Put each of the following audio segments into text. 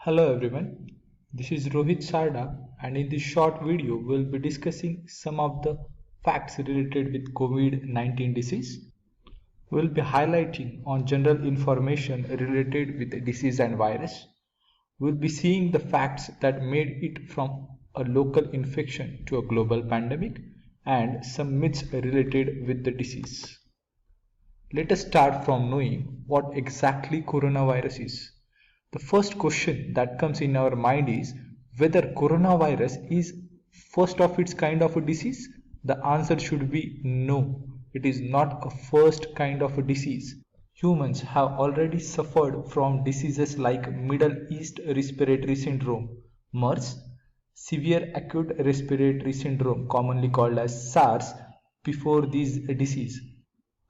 Hello everyone, this is Rohit Sarda and in this short video we'll be discussing some of the facts related with COVID-19 disease. We'll be highlighting on general information related with the disease and virus. We'll be seeing the facts that made it from a local infection to a global pandemic and some myths related with the disease. Let us start from knowing what exactly coronavirus is. The first question that comes in our mind is whether coronavirus is first of its kind of a disease. The answer should be no. It is not a first kind of a disease. Humans have already suffered from diseases like Middle East Respiratory Syndrome, MERS, severe acute respiratory syndrome commonly called as SARS before this disease.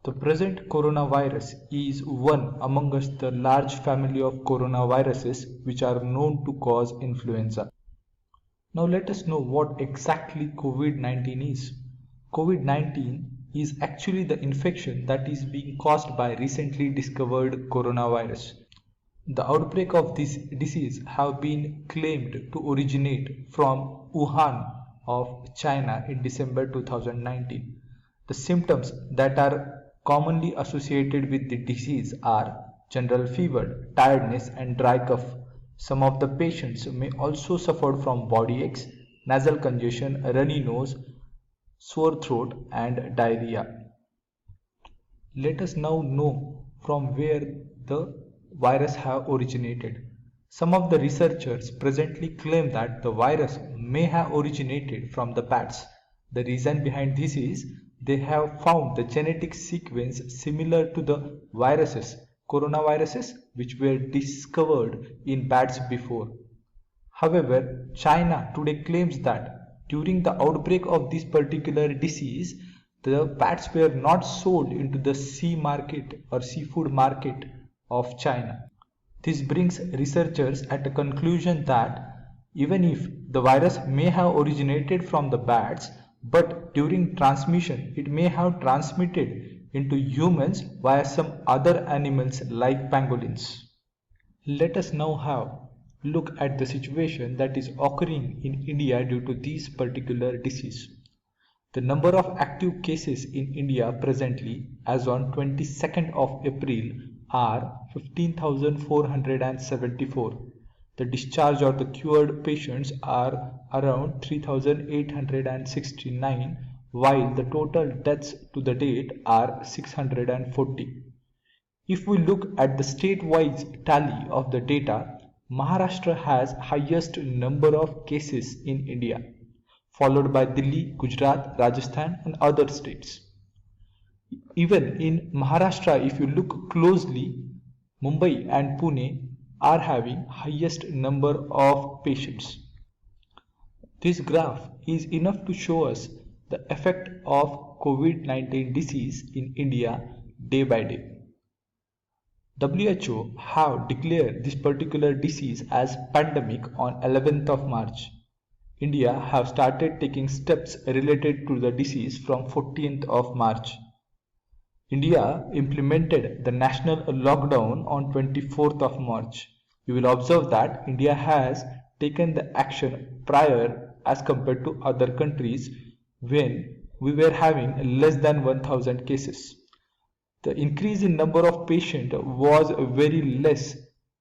The present coronavirus is one amongst the large family of coronaviruses which are known to cause influenza. Now let us know what exactly COVID-19 is. COVID-19 is actually the infection that is being caused by recently discovered coronavirus. The outbreak of this disease have been claimed to originate from Wuhan of China in December 2019. The symptoms that are commonly associated with the disease are general fever, tiredness and dry cough. Some of the patients may also suffer from body aches, nasal congestion, runny nose, sore throat and diarrhea. Let us now know from where the virus have originated. Some of the researchers presently claim that the virus may have originated from the bats. The reason behind this is they have found the genetic sequence similar to the coronaviruses which were discovered in bats before. However, China today claims that during the outbreak of this particular disease, the bats were not sold into the sea market or seafood market of China. This brings researchers at a conclusion that even if the virus may have originated from the bats, but during transmission it may have transmitted into humans via some other animals like pangolins. Let us now have look at the situation that is occurring in India due to this particular disease. The number of active cases in India presently as on 22nd of April are 15,474. The discharged or the cured patients are around 3,869 while the total deaths to the date are 640. If we look at the state-wise tally of the data, Maharashtra has highest number of cases in India, followed by Delhi, Gujarat, Rajasthan and other states. Even in Maharashtra, if you look closely, Mumbai and Pune are having highest number of patients. This graph is enough to show us the effect of COVID-19 disease in India day by day. WHO have declared this particular disease as pandemic on 11th of March. India have started taking steps related to the disease from 14th of March. India implemented the national lockdown on 24th of March. You will observe that India has taken the action prior as compared to other countries when we were having less than 1000 cases. The increase in number of patients was very less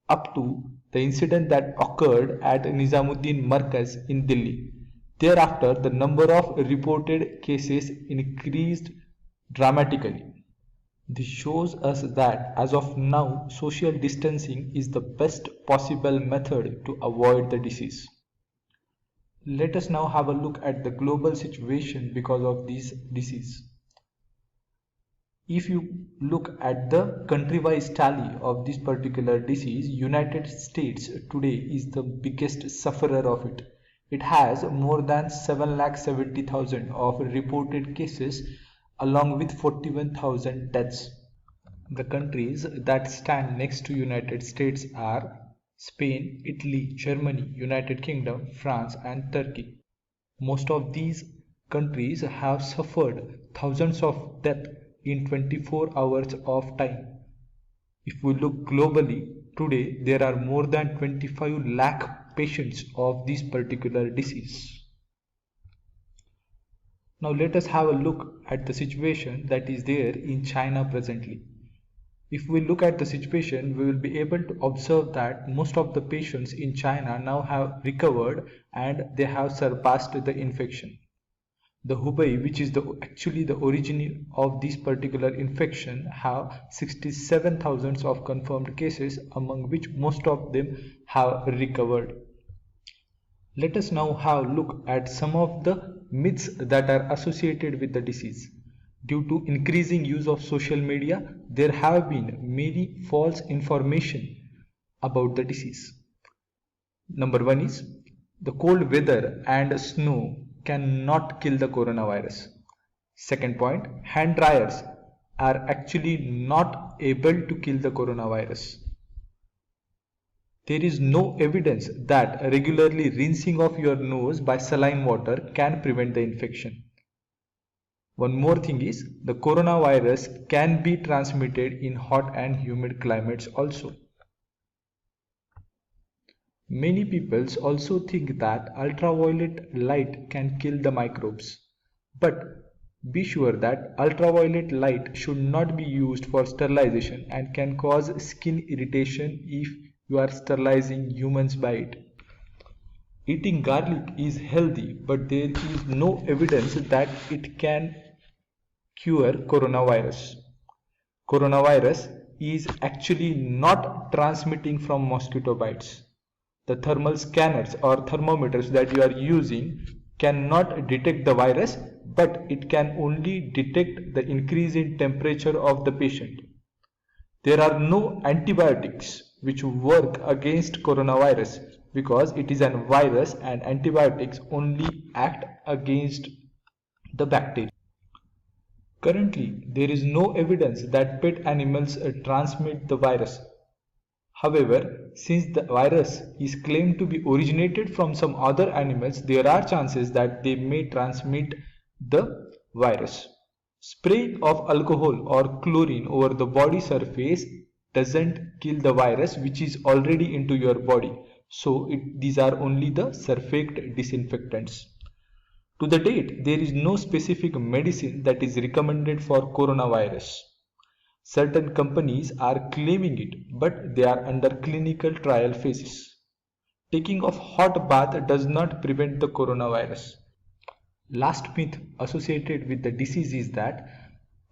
up to the incident that occurred at Nizamuddin Markaz in Delhi. Thereafter, the number of reported cases increased dramatically. This shows us that as of now, social distancing is the best possible method to avoid the disease. Let us now have a look at the global situation because of this disease. If you look at the country-wise tally of this particular disease, United States today is the biggest sufferer of it. It has more than 7,70,000 of reported cases along with 41,000 deaths. The countries that stand next to United States are Spain, Italy, Germany, United Kingdom, France and Turkey. Most of these countries have suffered thousands of deaths in 24 hours of time. If we look globally, today there are more than 25 lakh patients of this particular disease. Now let us have a look at the situation that is there in China presently. If we look at the situation, we will be able to observe that most of the patients in China now have recovered and they have surpassed the infection. The Hubei, which is actually the origin of this particular infection, have 67,000 of confirmed cases, among which most of them have recovered. Let us now have a look at some of the myths that are associated with the disease. Due to increasing use of social media, there have been many false information about the disease. Number one is the cold weather and snow cannot kill the coronavirus. Second point, hand dryers are actually not able to kill the coronavirus. There is no evidence that regularly rinsing of your nose by saline water can prevent the infection. One more thing is the coronavirus can be transmitted in hot and humid climates also. Many people also think that ultraviolet light can kill the microbes. But be sure that ultraviolet light should not be used for sterilization and can cause skin irritation if you are sterilizing humans by it. Eating garlic is healthy, but there is no evidence that it can cure coronavirus. Coronavirus is actually not transmitting from mosquito bites. The thermal scanners or thermometers that you are using cannot detect the virus, but it can only detect the increase in temperature of the patient. There are no antibiotics which work against coronavirus because it is a virus and antibiotics only act against the bacteria. Currently, there is no evidence that pet animals transmit the virus. However, since the virus is claimed to be originated from some other animals, there are chances that they may transmit the virus. Spraying of alcohol or chlorine over the body surface doesn't kill the virus which is already into your body. So these are only the surface disinfectants. To the date, there is no specific medicine that is recommended for coronavirus. Certain companies are claiming it, but they are under clinical trial phases. Taking of hot bath does not prevent the coronavirus. Last myth associated with the disease is that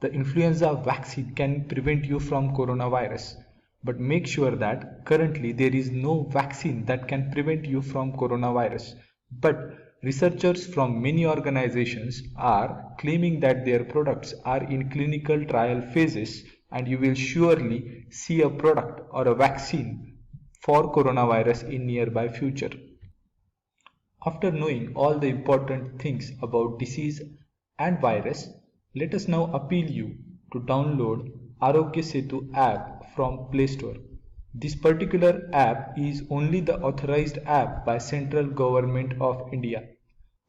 the influenza vaccine can prevent you from coronavirus. But make sure that currently there is no vaccine that can prevent you from coronavirus. But researchers from many organizations are claiming that their products are in clinical trial phases, and you will surely see a product or a vaccine for coronavirus in nearby future. After knowing all the important things about disease and virus, let us now appeal you to download Arogya Setu app from Play Store. This particular app is only the authorized app by Central Government of India.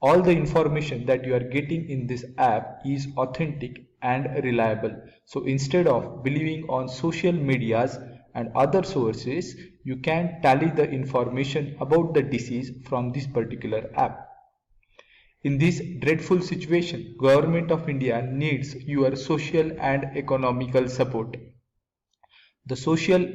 All the information that you are getting in this app is authentic and reliable. So instead of believing on social medias and other sources, you can tally the information about the disease from this particular app. In this dreadful situation, Government of India needs your social and economical support. The social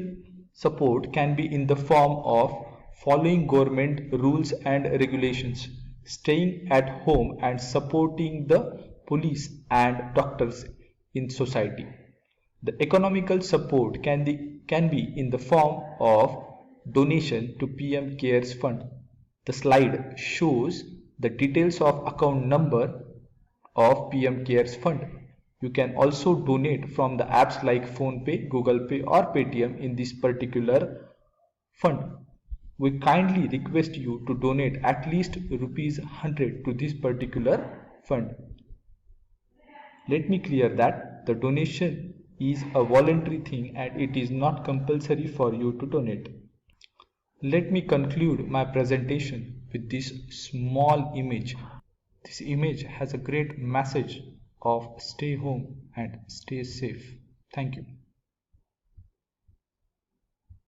support can be in the form of following government rules and regulations, staying at home and supporting the police and doctors in society. The economical support can be in the form of donation to PM Cares Fund. The slide shows the details of account number of PM Cares Fund. You can also donate from the apps like PhonePe, Google Pay or Paytm in this particular fund. We kindly request you to donate at least ₹100 to this particular fund. Let me clear that the donation is a voluntary thing and it is not compulsory for you to donate. Let me conclude my presentation with this small image. This image has a great message of stay home and stay safe. Thank you.